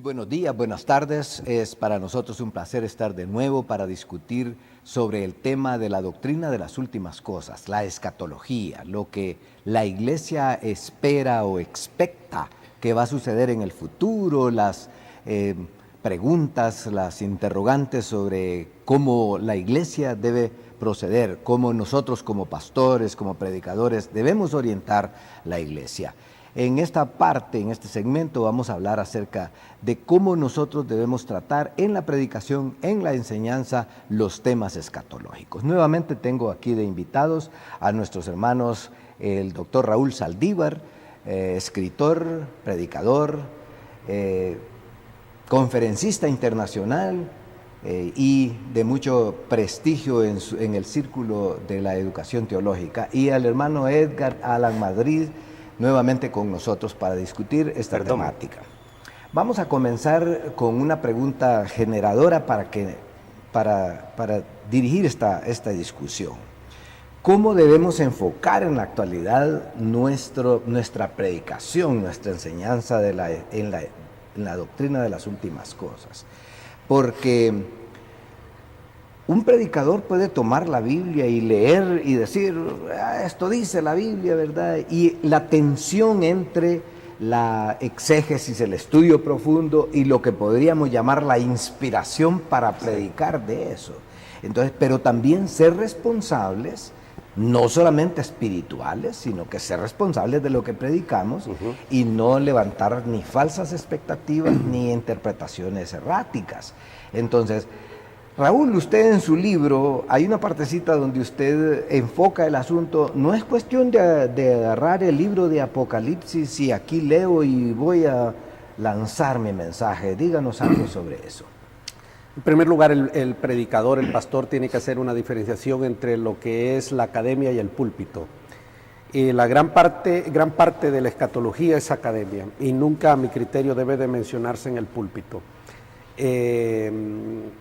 buenos días, buenas tardes. Es para nosotros un placer estar de nuevo para discutir sobre el tema de la doctrina de las últimas cosas, la escatología, lo que la Iglesia espera o expecta que va a suceder en el futuro, las preguntas, las interrogantes sobre cómo la Iglesia debe proceder, cómo nosotros como pastores, como predicadores, debemos orientar la Iglesia. En esta parte, en este segmento, vamos a hablar acerca de cómo nosotros debemos tratar en la predicación, en la enseñanza, los temas escatológicos. Nuevamente tengo aquí de invitados a nuestros hermanos, el doctor Raúl Saldívar, escritor, predicador, conferencista internacional y de mucho prestigio en el círculo de la educación teológica, y al hermano Edgar Alan Madrid, nuevamente con nosotros para discutir esta temática. Vamos a comenzar con una pregunta generadora para dirigir esta discusión. ¿Cómo debemos enfocar en la actualidad nuestra predicación, nuestra enseñanza en la doctrina de las últimas cosas? Porque un predicador puede tomar la Biblia y leer y decir, esto dice la Biblia, ¿verdad? Y la tensión entre la exégesis, el estudio profundo y lo que podríamos llamar la inspiración para predicar de eso. Entonces, pero también ser responsables, no solamente espirituales, sino que ser responsables de lo que predicamos y no levantar ni falsas expectativas ni interpretaciones erráticas. Entonces, Raúl, usted en su libro, hay una partecita donde usted enfoca el asunto. No es cuestión de agarrar el libro de Apocalipsis y aquí leo y voy a lanzar mi mensaje. Díganos algo sobre eso. En primer lugar, el predicador, el pastor, tiene que hacer una diferenciación entre lo que es la academia y el púlpito. Y la gran parte de la escatología es academia y nunca, a mi criterio, debe de mencionarse en el púlpito.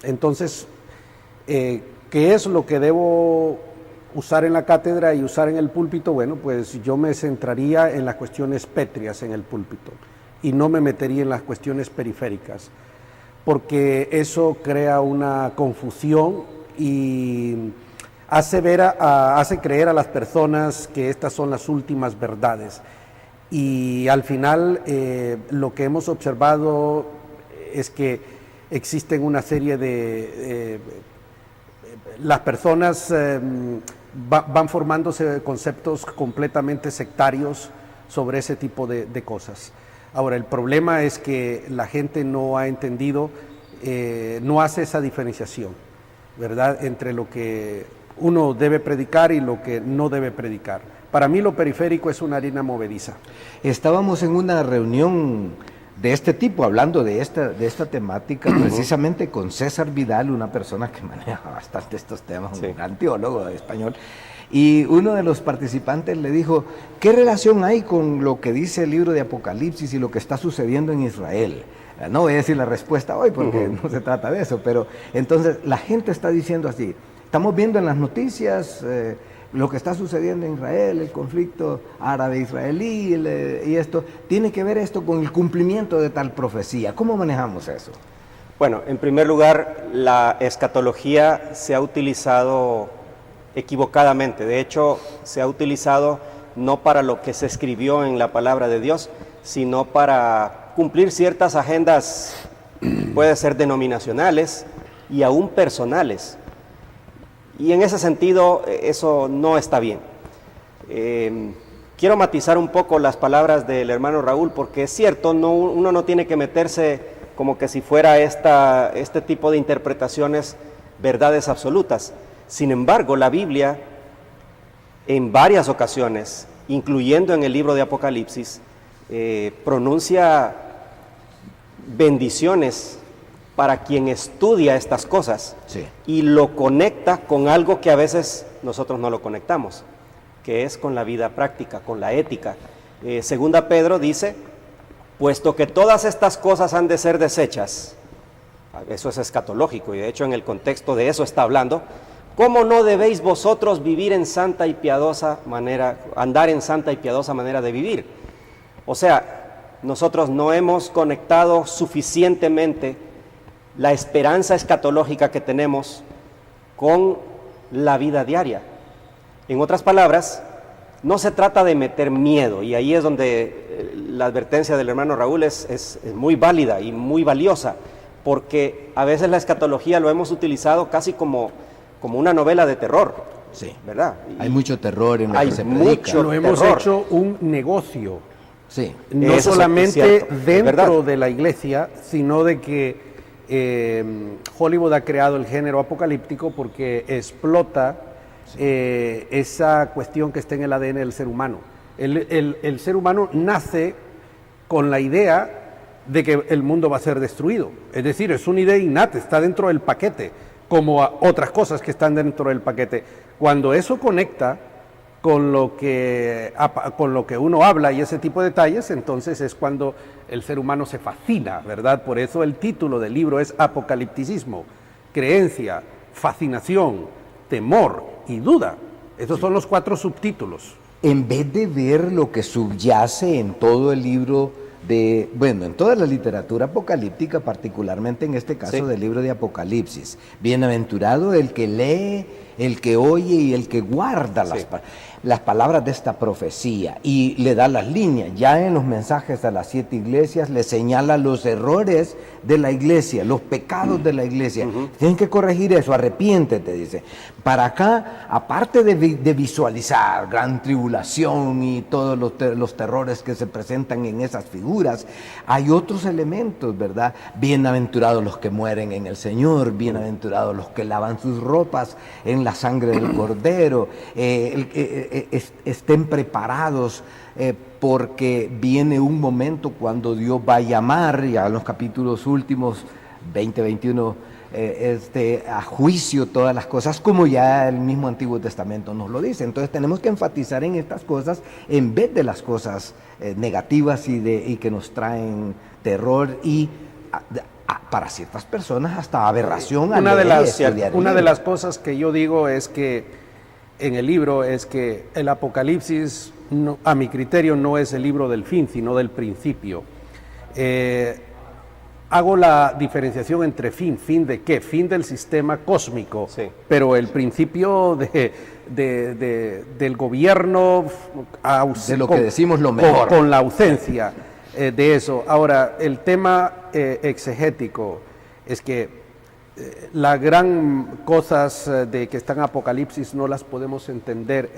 Entonces, ¿qué es lo que debo usar en la cátedra y usar en el púlpito? Bueno, pues yo me centraría en las cuestiones pétreas en el púlpito y no me metería en las cuestiones periféricas, porque eso crea una confusión y hace creer a las personas que estas son las últimas verdades. Y al final lo que hemos observado es que existen una serie de... las personas van formándose conceptos completamente sectarios sobre ese tipo de cosas. Ahora, el problema es que la gente no ha entendido, no hace esa diferenciación, ¿verdad?, entre lo que uno debe predicar y lo que no debe predicar. Para mí lo periférico es una harina movediza. Estábamos en una reunión de este tipo, hablando de esta temática, precisamente con César Vidal, una persona que maneja bastante estos temas, un gran teólogo español, y uno de los participantes le dijo, ¿qué relación hay con lo que dice el libro de Apocalipsis y lo que está sucediendo en Israel? No voy a decir la respuesta hoy porque no se trata de eso, pero entonces la gente está diciendo así, estamos viendo en las noticias lo que está sucediendo en Israel, el conflicto árabe-israelí y esto, ¿tiene que ver esto con el cumplimiento de tal profecía? ¿Cómo manejamos eso? Bueno, en primer lugar, la escatología se ha utilizado equivocadamente. De hecho, se ha utilizado no para lo que se escribió en la palabra de Dios, sino para cumplir ciertas agendas, puede ser denominacionales y aún personales. Y en ese sentido, eso no está bien. Quiero matizar un poco las palabras del hermano Raúl, porque es cierto, uno no tiene que meterse como que si fuera este tipo de interpretaciones verdades absolutas. Sin embargo, la Biblia, en varias ocasiones, incluyendo en el libro de Apocalipsis, pronuncia bendiciones para quien estudia estas cosas, y lo conecta con algo que a veces nosotros no lo conectamos, que es con la vida práctica, con la ética. Segunda Pedro dice, puesto que todas estas cosas han de ser desechas, eso es escatológico, y de hecho en el contexto de eso está hablando, ¿cómo no debéis vosotros vivir en santa y piadosa manera, andar en santa y piadosa manera de vivir? O sea, nosotros no hemos conectado suficientemente la esperanza escatológica que tenemos con la vida diaria. En otras palabras, no se trata de meter miedo, y ahí es donde la advertencia del hermano Raúl es muy válida y muy valiosa, porque a veces la escatología lo hemos utilizado casi como una novela de terror, Sí. ¿verdad? Hay mucho terror en lo Hay que se mucho predica. Lo hemos terror. hecho un negocio, Sí. no Eso es solamente cierto, es dentro verdad. de la iglesia, sino de que Hollywood ha creado el género apocalíptico porque explota esa cuestión que está en el ADN del ser humano. El ser humano nace con la idea de que el mundo va a ser destruido. Es decir, es una idea innata, está dentro del paquete, como otras cosas que están dentro del paquete. Cuando eso conecta con lo que uno habla y ese tipo de detalles, entonces es cuando el ser humano se fascina, ¿verdad? Por eso el título del libro es Apocalipticismo, creencia, fascinación, temor y duda. Esos son los 4 subtítulos. En vez de ver lo que subyace en todo el libro en toda la literatura apocalíptica, particularmente en este caso Sí. del libro de Apocalipsis, bienaventurado el que lee, el que oye y el que guarda Sí. las palabras de esta profecía y le da las líneas. Ya en los mensajes a las 7 iglesias le señala los errores de la iglesia, los pecados de la iglesia. Tienen que corregir eso, arrepiéntete, dice. Para acá, aparte de visualizar gran tribulación y todos los terrores que se presentan en esas figuras, hay otros elementos, ¿verdad? Bienaventurados los que mueren en el Señor, bienaventurados los que lavan sus ropas en la sangre del Cordero, estén preparados porque viene un momento cuando Dios va a llamar, ya en los capítulos últimos, 20, 21, a juicio todas las cosas, como ya el mismo Antiguo Testamento nos lo dice. Entonces tenemos que enfatizar en estas cosas en vez de las cosas negativas y que nos traen terror y para ciertas personas hasta aberración. Una de las cosas que yo digo es que en el libro es que el Apocalipsis, a mi criterio, no es el libro del fin, sino del principio. Hago la diferenciación entre fin de qué, fin del sistema cósmico, Sí. pero el principio del gobierno de lo que decimos lo mejor. con la ausencia de eso. Ahora, el tema exegético es que las gran cosas de que están en Apocalipsis no las podemos entender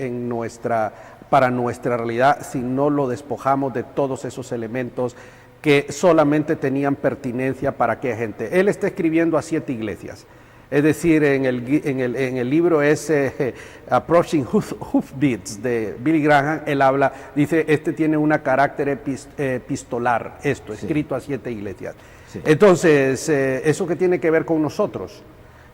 para nuestra realidad si no lo despojamos de todos esos elementos que solamente tenían pertinencia para aquella gente. Él está escribiendo a 7 iglesias. Es decir, en el libro ese Approaching Hoofbeats de Billy Graham, él dice, tiene un carácter epistolar, escrito a 7 iglesias. Sí. Entonces, ¿eso qué tiene que ver con nosotros?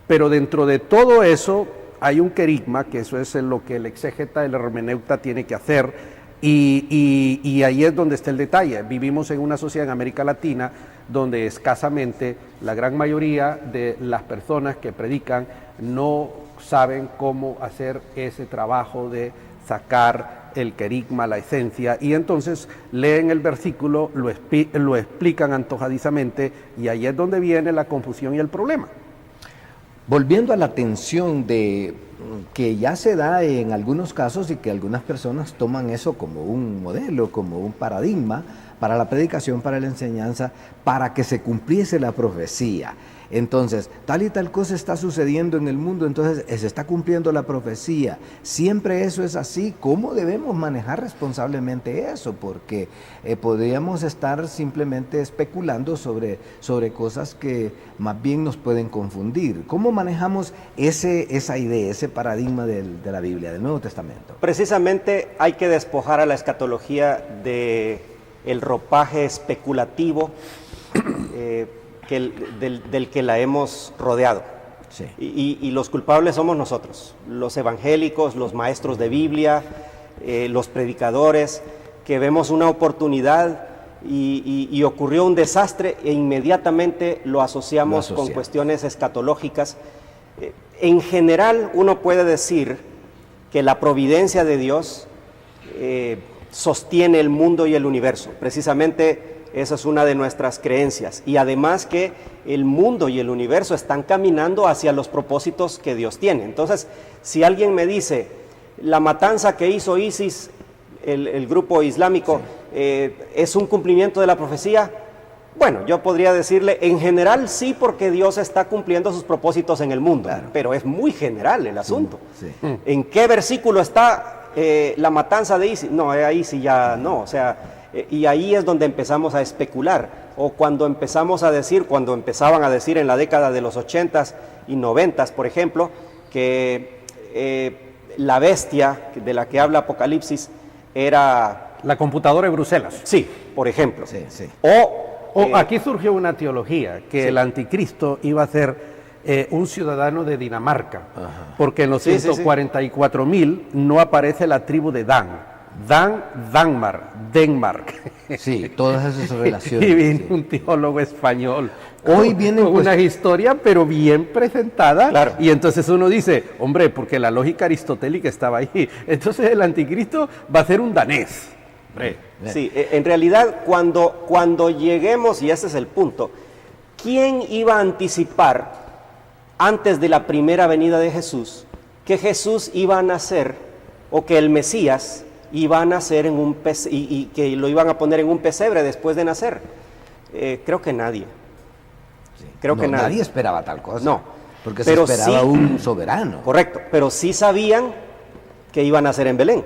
Pero dentro de todo eso hay un querigma, que eso es lo que el exégeta, el hermeneuta tiene que hacer, y ahí es donde está el detalle. Vivimos en una sociedad en América Latina donde escasamente la gran mayoría de las personas que predican no saben cómo hacer ese trabajo de sacar el querigma, la esencia, y entonces leen el versículo, lo explican antojadizamente, y ahí es donde viene la confusión y el problema. Volviendo a la tensión que ya se da en algunos casos y que algunas personas toman eso como un modelo, como un paradigma para la predicación, para la enseñanza, para que se cumpliese la profecía. Entonces, tal y tal cosa está sucediendo en el mundo, entonces se está cumpliendo la profecía. Siempre eso es así. ¿Cómo debemos manejar responsablemente eso? Porque podríamos estar simplemente especulando sobre cosas que más bien nos pueden confundir. ¿Cómo manejamos esa idea, ese paradigma de la Biblia, del Nuevo Testamento? Precisamente hay que despojar a la escatología del ropaje especulativo del que la hemos rodeado. Sí. Y los culpables somos nosotros, los evangélicos, los maestros de Biblia, los predicadores, que vemos una oportunidad y ocurrió un desastre e inmediatamente lo asociamos con cuestiones escatológicas. En general, uno puede decir que la providencia de Dios sostiene el mundo y el universo. Precisamente esa es una de nuestras creencias. Y además que el mundo y el universo están caminando hacia los propósitos que Dios tiene. Entonces, si alguien me dice, la matanza que hizo ISIS, el grupo islámico, ¿es un cumplimiento de la profecía? Bueno, yo podría decirle, en general sí, porque Dios está cumpliendo sus propósitos en el mundo, claro, pero es muy general el asunto. Sí. ¿En qué versículo está la matanza de ISIS? No, ahí sí ya no, o sea, y ahí es donde empezamos a especular, o cuando empezaban a decir en la década de los 80s y 90s, por ejemplo, que la bestia de la que habla Apocalipsis era... La computadora de Bruselas. Sí, por ejemplo. Sí, sí. Aquí surgió una teología, que sí, el anticristo iba a ser un ciudadano de Dinamarca, ajá, porque en los 144.000 no aparece la tribu de Dan. Denmark. Sí, todas esas relaciones. Y vino un teólogo español. Hoy viene una historia, pero bien presentada. Claro. Y entonces uno dice, hombre, porque la lógica aristotélica estaba ahí. Entonces el anticristo va a ser un danés. Sí, en realidad cuando lleguemos, y ese es el punto, ¿quién iba a anticipar antes de la primera venida de Jesús que Jesús iba a nacer, o que el Mesías iba a nacer en un y que lo iban a poner en un pesebre después de nacer? Creo que nadie. Sí. Creo que nadie esperaba tal cosa. No, porque se esperaba sí, un soberano. Correcto, pero sí sabían que iba a nacer en Belén.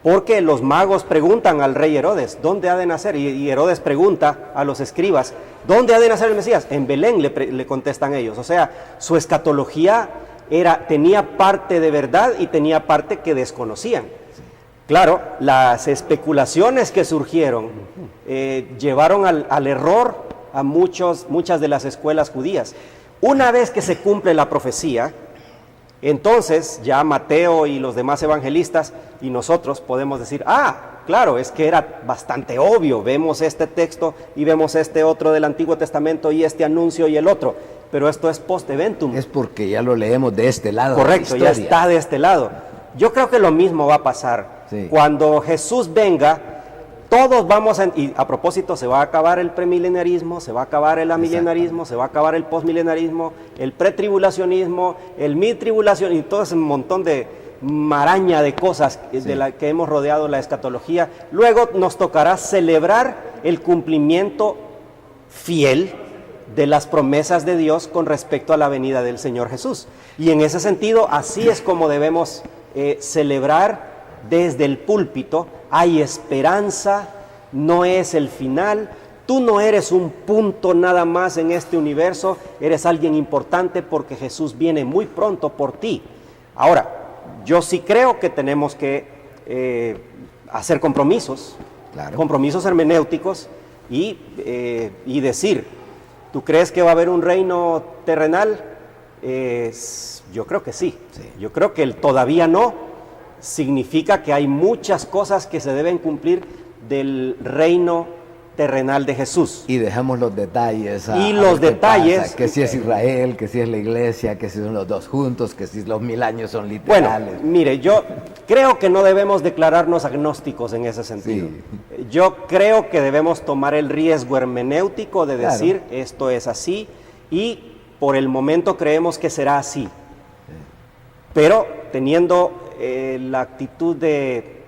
Porque los magos preguntan al rey Herodes, ¿dónde ha de nacer? Y Herodes pregunta a los escribas, ¿dónde ha de nacer el Mesías? En Belén, le contestan ellos. O sea, su escatología tenía parte de verdad y tenía parte que desconocían. Sí. Claro, las especulaciones que surgieron llevaron al error a muchas de las escuelas judías. Una vez que se cumple la profecía, entonces ya Mateo y los demás evangelistas y nosotros podemos decir, claro, es que era bastante obvio, vemos este texto y vemos este otro del Antiguo Testamento y este anuncio y el otro, pero esto es post-eventum. Es porque ya lo leemos de este lado. Correcto, ya está de este lado. Yo creo que lo mismo va a pasar. Sí. Cuando Jesús venga, todos vamos y a propósito, se va a acabar el premilenarismo, se va a acabar el amilenarismo, se va a acabar el postmilenarismo, el pretribulacionismo, el midtribulacionismo, y todo ese montón de maraña de cosas de la que hemos rodeado la escatología. Luego nos tocará celebrar el cumplimiento fiel de las promesas de Dios con respecto a la venida del Señor Jesús. Y en ese sentido, así es como debemos celebrar desde el púlpito. Hay esperanza, no es el final. Tú no eres un punto nada más en este universo, eres alguien importante porque Jesús viene muy pronto por ti. Ahora, yo sí creo que tenemos que hacer compromisos, claro, compromisos hermenéuticos y decir, ¿tú crees que va a haber un reino terrenal? Yo creo que sí. Yo creo que el todavía no significa que hay muchas cosas que se deben cumplir del reino terrenal de Jesús. Y dejamos los detalles. Y los detalles. Pasa, que si es Israel, que si es la iglesia, que si son los dos juntos, que si los 1000 años son literales. Bueno, mire, yo creo que no debemos declararnos agnósticos en ese sentido. Sí. Yo creo que debemos tomar el riesgo hermenéutico de decir, claro, esto es así, y por el momento creemos que será así. Sí. Pero teniendo la actitud de,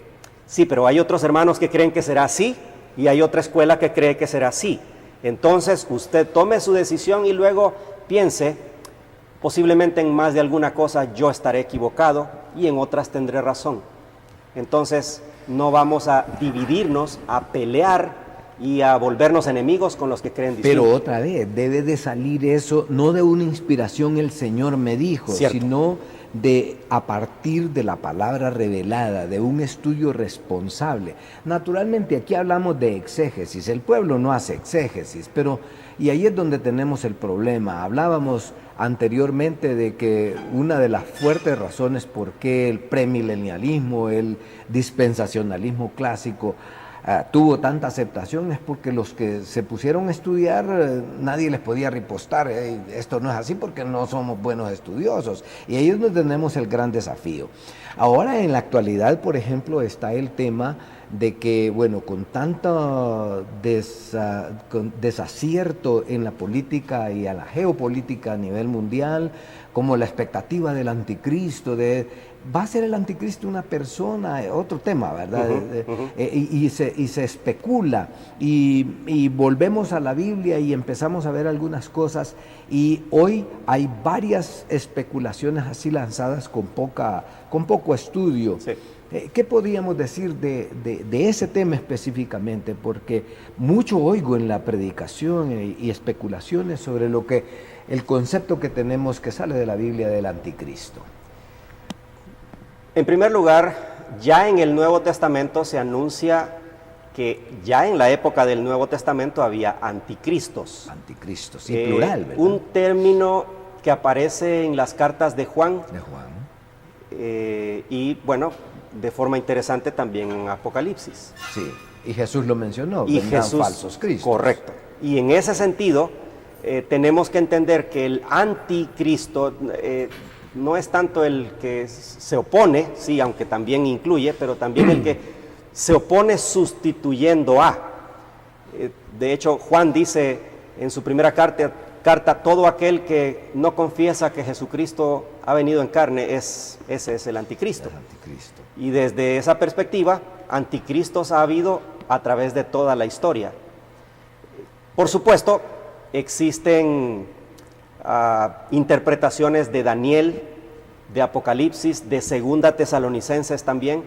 sí, pero hay otros hermanos que creen que será así, y hay otra escuela que cree que será así. Entonces usted tome su decisión y luego piense, posiblemente en más de alguna cosa yo estaré equivocado y en otras tendré razón. Entonces no vamos a dividirnos, a pelear y a volvernos enemigos con los que creen distinto. Pero otra vez, debe de salir eso, no de una inspiración el Señor me dijo, cierto, sino a partir de la palabra revelada, de un estudio responsable. Naturalmente aquí hablamos de exégesis, el pueblo no hace exégesis, y ahí es donde tenemos el problema. Hablábamos anteriormente de que una de las fuertes razones por qué el premilenialismo, el dispensacionalismo clásico tuvo tanta aceptación es porque los que se pusieron a estudiar, nadie les podía ripostar, esto no es así porque no somos buenos estudiosos, y ahí es donde tenemos el gran desafío. Ahora en la actualidad, por ejemplo, está el tema de que, bueno, con tanto desacierto en la política y a la geopolítica a nivel mundial, como la expectativa del anticristo, ¿va a ser el anticristo una persona? Otro tema, ¿verdad? Y se especula, y volvemos a la Biblia y empezamos a ver algunas cosas, y hoy hay varias especulaciones así lanzadas con poco estudio. Sí. ¿Qué podríamos decir de ese tema específicamente? Porque mucho oigo en la predicación y especulaciones sobre el concepto que tenemos que sale de la Biblia del anticristo. En primer lugar, ya en el Nuevo Testamento se anuncia que ya en la época del Nuevo Testamento había anticristos. Anticristos, sí, plural, ¿verdad? Un término que aparece en las cartas de Juan. De Juan. Y bueno, de forma interesante también en Apocalipsis. Sí, y Jesús lo mencionó, y vendrán Jesús, falsos cristos. Correcto. Y en ese sentido, tenemos que entender que el anticristo no es tanto el que se opone, sí, aunque también incluye, pero también el que se opone sustituyendo a. De hecho, Juan dice en su primera carta, todo aquel que no confiesa que Jesucristo ha venido en carne, ese es el anticristo. El anticristo. Y desde esa perspectiva, anticristos ha habido a través de toda la historia. Por supuesto, existen interpretaciones de Daniel, de Apocalipsis, de Segunda Tesalonicenses también,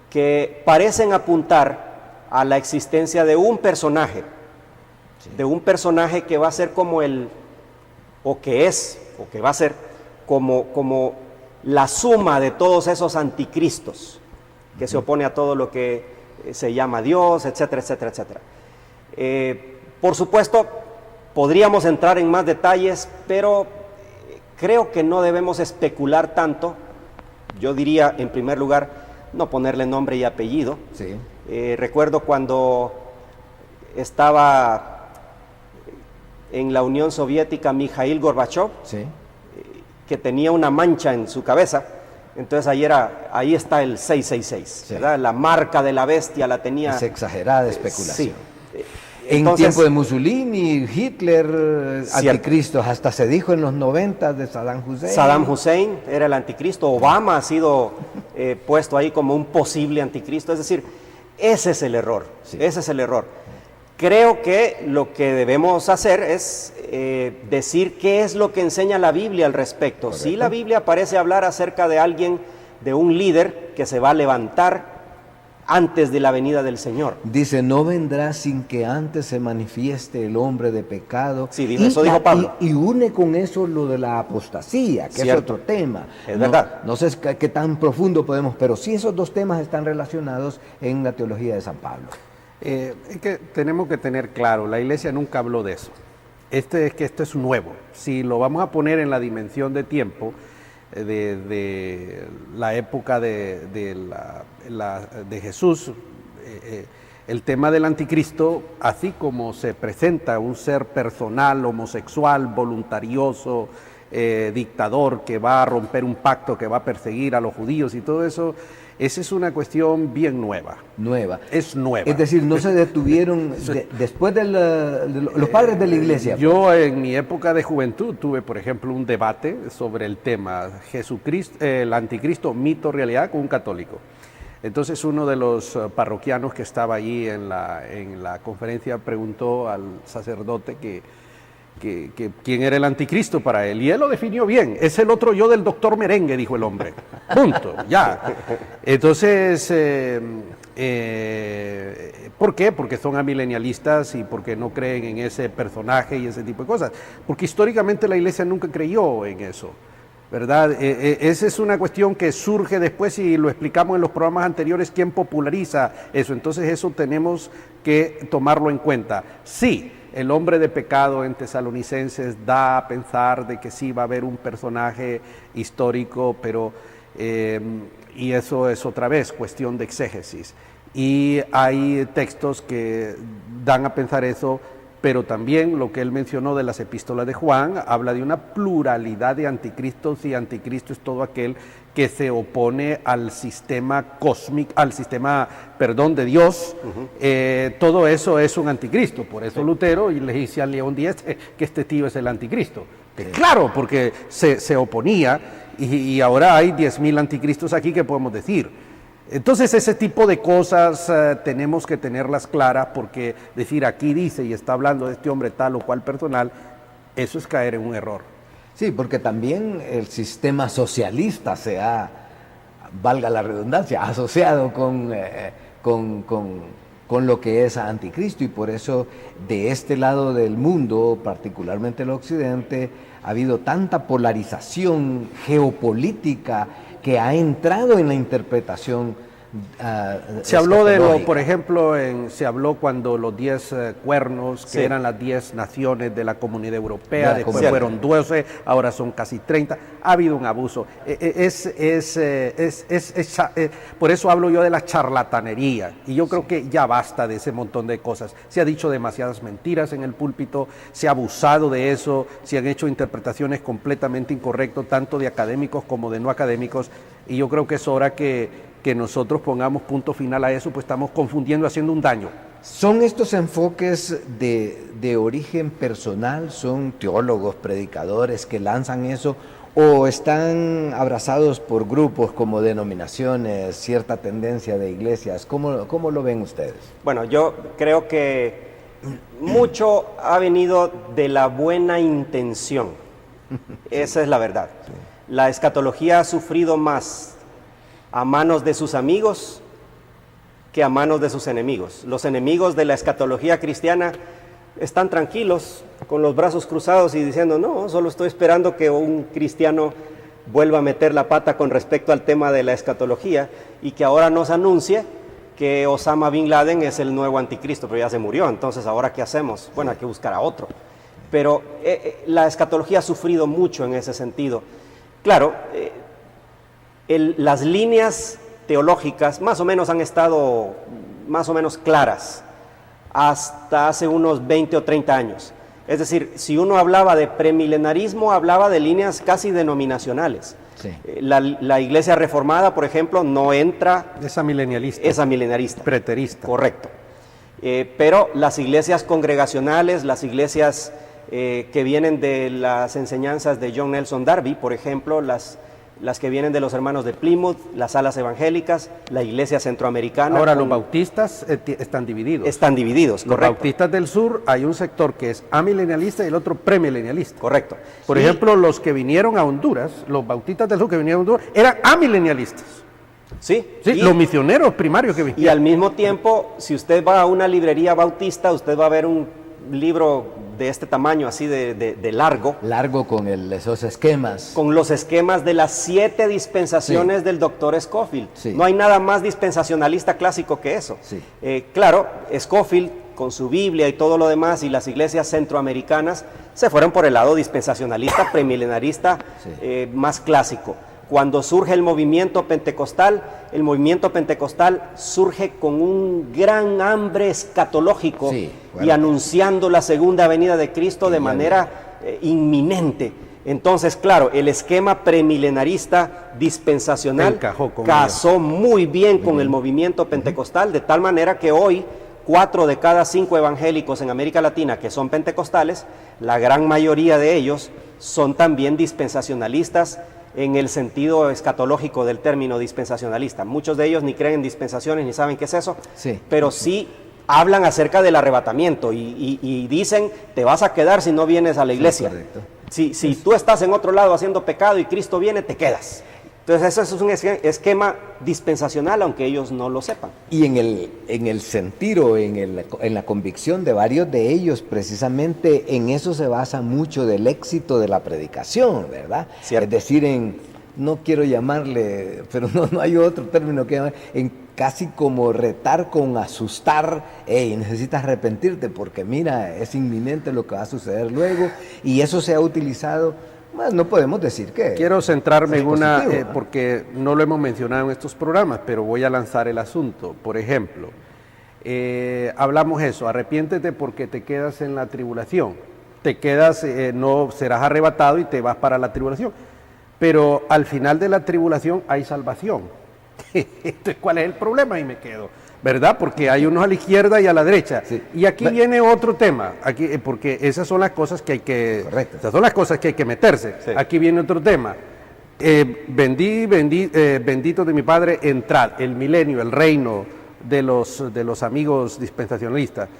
que parecen apuntar a la existencia de un personaje, de un personaje que va a ser como o que va a ser como la suma de todos esos anticristos, que se opone a todo lo que se llama Dios, etcétera, etcétera, etcétera. Por supuesto, podríamos entrar en más detalles, pero creo que no debemos especular tanto. Yo diría, en primer lugar, no ponerle nombre y apellido. Sí. Recuerdo cuando estaba en la Unión Soviética Mikhail Gorbachev, sí, que tenía una mancha en su cabeza. Entonces ahí está el 666, sí, ¿verdad? La marca de la bestia la tenía. Es exagerada especulación. Sí. En tiempo de Mussolini, Hitler, anticristos, hasta se dijo en los 90 de Saddam Hussein. Saddam Hussein era el anticristo, Obama ha sido puesto ahí como un posible anticristo, es decir, ese es el error, sí, ese es el error. Creo que lo que debemos hacer es decir qué es lo que enseña la Biblia al respecto. Correcto. Si la Biblia parece hablar acerca de alguien, de un líder que se va a levantar antes de la venida del Señor. Dice, no vendrá sin que antes se manifieste el hombre de pecado. Sí, eso dijo Pablo. Y une con eso lo de la apostasía, que cierto, es otro tema. Es verdad. No sé qué tan profundo podemos, pero sí esos dos temas están relacionados en la teología de San Pablo. Es que tenemos que tener claro, la Iglesia nunca habló de eso. Esto es nuevo. Si lo vamos a poner en la dimensión de tiempo, de la época de Jesús, el tema del anticristo, así como se presenta un ser personal, homosexual, voluntarioso, dictador, que va a romper un pacto, que va a perseguir a los judíos y todo eso, esa es una cuestión bien nueva. Nueva. Es nueva. Es decir, no se detuvieron después de los padres de la Iglesia. Yo en mi época de juventud tuve, por ejemplo, un debate sobre el tema Jesucristo, el anticristo, mito, realidad, con un católico. Entonces uno de los parroquianos que estaba allí en la conferencia preguntó al sacerdote que quién era el anticristo para él, y él lo definió bien: es el otro yo del doctor Merengue, dijo el hombre. Punto, ya. Entonces, ¿por qué? Porque son amilenialistas y porque no creen en ese personaje y ese tipo de cosas. Porque históricamente la Iglesia nunca creyó en eso, ¿verdad? Esa es una cuestión que surge después, y lo explicamos en los programas anteriores, quién populariza eso. Entonces eso tenemos que tomarlo en cuenta. Sí, el hombre de pecado en Tesalonicenses da a pensar de que sí va a haber un personaje histórico, pero y eso es otra vez cuestión de exégesis. Y hay textos que dan a pensar eso, pero también lo que él mencionó de las epístolas de Juan habla de una pluralidad de anticristos, y anticristo es todo aquel que se opone al sistema cósmico, de Dios. Todo eso es un anticristo. Por eso Lutero y le dice a León X que este tío es el anticristo. Claro, porque se oponía, y ahora hay 10.000 anticristos aquí que podemos decir. Entonces ese tipo de cosas tenemos que tenerlas claras, porque decir aquí dice y está hablando de este hombre tal o cual personal, eso es caer en un error. Sí, porque también el sistema socialista se ha, valga la redundancia, asociado con lo que es anticristo, y por eso de este lado del mundo, particularmente el occidente, ha habido tanta polarización geopolítica que ha entrado en la interpretación. Se habló de lo, por ejemplo, se habló cuando los 10 cuernos, que eran las 10 naciones de la Comunidad Europea, después fueron 12, ahora son casi 30. Ha habido un abuso. Por eso hablo yo de la charlatanería, y yo creo que ya basta de ese montón de cosas. Se ha dicho demasiadas mentiras en el púlpito, se ha abusado de eso, se han hecho interpretaciones completamente incorrectas, tanto de académicos como de no académicos, y yo creo que es hora que nosotros pongamos punto final a eso, pues estamos confundiendo, haciendo un daño. ¿Son estos enfoques de origen personal? ¿Son teólogos, predicadores que lanzan eso? ¿O están abrazados por grupos como denominaciones, cierta tendencia de iglesias? ¿Cómo lo ven ustedes? Bueno, yo creo que mucho ha venido de la buena intención. Esa es la verdad. La escatología ha sufrido más a manos de sus amigos que a manos de sus enemigos. Los enemigos de la escatología cristiana están tranquilos, con los brazos cruzados y diciendo, no, solo estoy esperando que un cristiano vuelva a meter la pata con respecto al tema de la escatología, y que ahora nos anuncie que Osama Bin Laden es el nuevo anticristo, pero ya se murió, entonces ¿ahora qué hacemos? Bueno, hay que buscar a otro. Pero la escatología ha sufrido mucho en ese sentido. Claro, las líneas teológicas más o menos han estado más o menos claras hasta hace unos 20 o 30 años. Es decir, si uno hablaba de premilenarismo, hablaba de líneas casi denominacionales. Sí. La iglesia reformada, por ejemplo, no entra... Esa milenialista. Esa milenarista. Preterista. Correcto. Pero las iglesias congregacionales, las iglesias que vienen de las enseñanzas de John Nelson Darby, por ejemplo, las que vienen de los hermanos de Plymouth, las alas evangélicas, la iglesia centroamericana. Ahora los bautistas están divididos. Están divididos, correcto. Los bautistas del sur, hay un sector que es amilenialista y el otro premilenialista. Correcto. Por ejemplo, los que vinieron a Honduras, los bautistas del sur que vinieron a Honduras, eran amilenialistas. Sí. Los misioneros primarios que vinieron. Y al mismo tiempo, si usted va a una librería bautista, usted va a ver un libro de este tamaño, así de largo. Largo con esos esquemas. Con los esquemas de las 7 dispensaciones del doctor Scofield. Sí. No hay nada más dispensacionalista clásico que eso. Sí. Claro, Scofield con su Biblia y todo lo demás, y las iglesias centroamericanas se fueron por el lado dispensacionalista, premilenarista, más clásico. Cuando surge el movimiento pentecostal surge con un gran hambre escatológico, y anunciando la segunda venida de Cristo de manera inminente. Entonces, claro, el esquema premilenarista dispensacional casó muy bien con el movimiento pentecostal, de tal manera que hoy 4 de cada 5 evangélicos en América Latina que son pentecostales, la gran mayoría de ellos son también dispensacionalistas, en el sentido escatológico del término dispensacionalista. Muchos de ellos ni creen en dispensaciones ni saben qué es eso, pero sí hablan acerca del arrebatamiento y dicen, te vas a quedar si no vienes a la iglesia. Si tú estás en otro lado haciendo pecado y Cristo viene, te quedas. Entonces eso es un esquema dispensacional, aunque ellos no lo sepan. Y en el sentido, en la convicción de varios de ellos, precisamente en eso se basa mucho del éxito de la predicación, ¿verdad? Cierto. Es decir, no quiero llamarle, pero no hay otro término que llamar, en casi como retar con asustar, necesitas arrepentirte porque mira, es inminente lo que va a suceder luego, y eso se ha utilizado Bueno, no podemos decir que... Quiero centrarme en una, positivo, ¿no? porque no lo hemos mencionado en estos programas, pero voy a lanzar el asunto. Por ejemplo, hablamos eso, arrepiéntete porque te quedas en la tribulación. Te quedas, no serás arrebatado y te vas para la tribulación. Pero al final de la tribulación hay salvación. Entonces, ¿cuál es el problema? Y me quedo, ¿verdad? Porque hay unos a la izquierda y a la derecha. Sí. Y aquí viene otro tema, aquí, porque esas son las cosas que hay que... Correcto. Esas son las cosas que hay que meterse. Sí. Aquí viene otro tema. Bendito de mi Padre, entrad, el milenio, el reino de los amigos dispensacionalistas.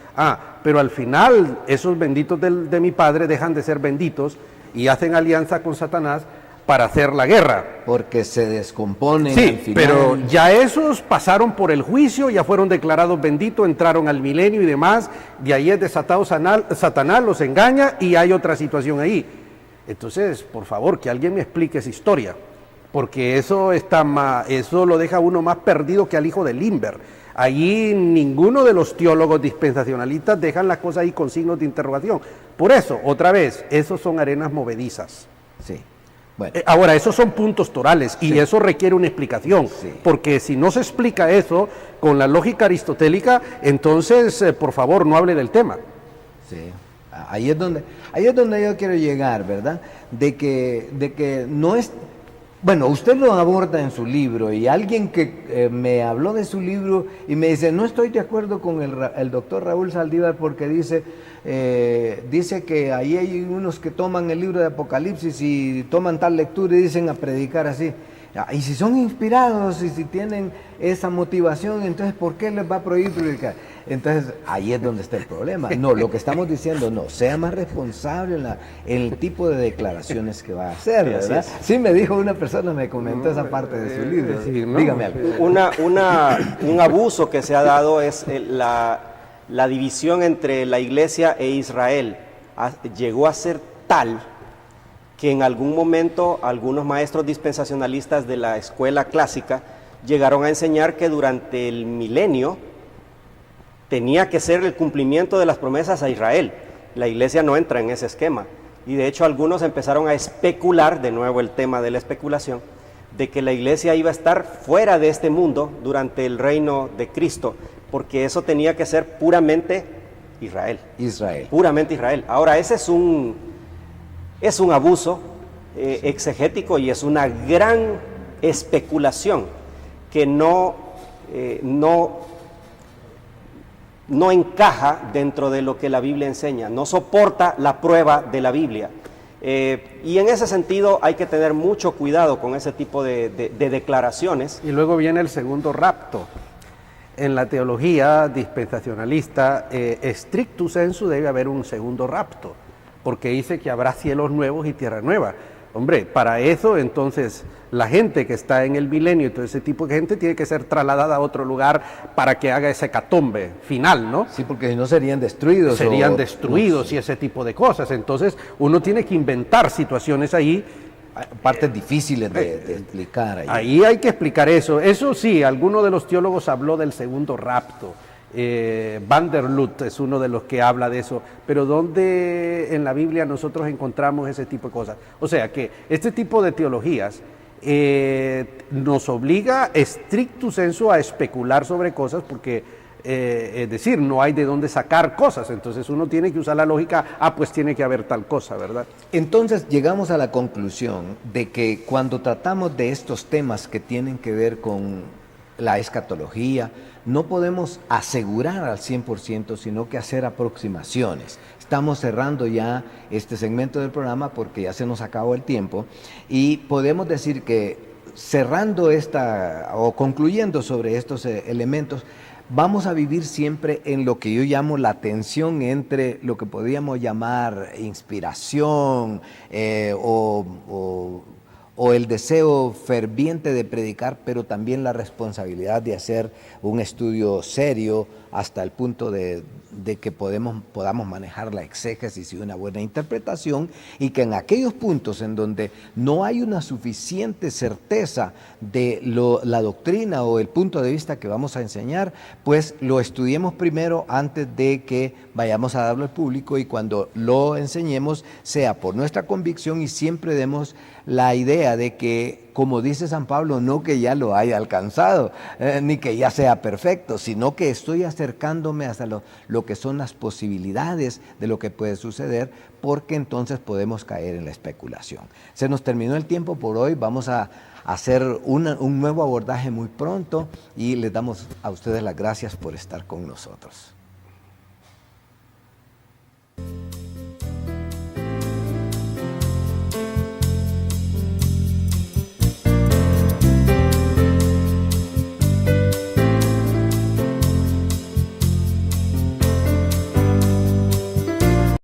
Pero al final esos benditos de mi Padre dejan de ser benditos y hacen alianza con Satanás para hacer la guerra. Porque se descomponen al Sí, final. pero ya esos pasaron por el juicio, ya fueron declarados benditos, entraron al milenio y demás, de ahí es desatado Satanás, los engaña y hay otra situación ahí. Entonces, por favor, que alguien me explique esa historia, porque eso lo deja a uno más perdido que al hijo de Limber. Allí ninguno de los teólogos dispensacionalistas dejan las cosas ahí con signos de interrogación. Por eso, otra vez, esos son arenas movedizas. Sí. Bueno, Ahora, esos son puntos torales y eso requiere una explicación, Sí. porque si no se explica eso con la lógica aristotélica, entonces, por favor, no hable del tema. sí. Ahí es donde yo quiero llegar, ¿verdad? De que no es... Bueno, usted lo aborda en su libro y alguien que me habló de su libro y me dice, no estoy de acuerdo con el doctor Raúl Saldívar porque dice que ahí hay unos que toman el libro de Apocalipsis y toman tal lectura y dicen a predicar así. Y si son inspirados y si tienen esa motivación, entonces ¿por qué les va a prohibir predicar? Entonces ahí es donde está el problema. No, lo que estamos diciendo, no, sea más responsable en el tipo de declaraciones que va a hacer, ¿verdad? Sí, así Sí, me dijo una persona, me comentó esa parte de su libro. sí, no. Dígame algo. Un abuso que se ha dado es la división entre la iglesia e Israel. Llegó a ser tal que en algún momento algunos maestros dispensacionalistas de la escuela clásica llegaron a enseñar que durante el milenio tenía que ser el cumplimiento de las promesas a Israel. La iglesia no entra en ese esquema. Y de hecho algunos empezaron a especular, de nuevo el tema de la especulación, de que la iglesia iba a estar fuera de este mundo durante el reino de Cristo, porque eso tenía que ser puramente Israel. Israel. Puramente Israel. Ahora, ese es un abuso exegético y es una gran especulación que no encaja dentro de lo que la Biblia enseña, no soporta la prueba de la Biblia. Y en ese sentido hay que tener mucho cuidado con ese tipo de declaraciones. Y luego viene el segundo rapto. En la teología dispensacionalista, stricto sensu, debe haber un segundo rapto, porque dice que habrá cielos nuevos y tierra nueva. Hombre, para eso entonces la gente que está en el milenio y todo ese tipo de gente tiene que ser trasladada a otro lugar para que haga ese hecatombe final, ¿no? Sí, porque si no serían destruidos. Serían destruidos y ese tipo de cosas. Entonces uno tiene que inventar situaciones ahí. Partes difíciles de explicar. Ahí hay que explicar eso. Eso sí, alguno de los teólogos habló del segundo rapto. Van der Lut es uno de los que habla de eso, pero ¿dónde en la Biblia nosotros encontramos ese tipo de cosas? O sea que este tipo de teologías nos obliga stricto sensu a especular sobre cosas porque, es decir, no hay de dónde sacar cosas, entonces uno tiene que usar la lógica, pues tiene que haber tal cosa, ¿verdad? Entonces llegamos a la conclusión de que cuando tratamos de estos temas que tienen que ver con la escatología, no podemos asegurar al 100%, sino que hacer aproximaciones. Estamos cerrando ya este segmento del programa porque ya se nos acabó el tiempo y podemos decir que cerrando o concluyendo sobre estos elementos, vamos a vivir siempre en lo que yo llamo la tensión entre lo que podríamos llamar inspiración o o el deseo ferviente de predicar, pero también la responsabilidad de hacer un estudio serio hasta el punto de que podamos manejar la exégesis y una buena interpretación, y que en aquellos puntos en donde no hay una suficiente certeza de la doctrina o el punto de vista que vamos a enseñar, pues lo estudiemos primero antes de que vayamos a darlo al público, y cuando lo enseñemos sea por nuestra convicción, y siempre demos la idea de que, como dice San Pablo, no que ya lo haya alcanzado, ni que ya sea perfecto, sino que estoy acercándome hasta lo que son las posibilidades de lo que puede suceder, porque entonces podemos caer en la especulación. Se nos terminó el tiempo por hoy, vamos a hacer un nuevo abordaje muy pronto, y les damos a ustedes las gracias por estar con nosotros.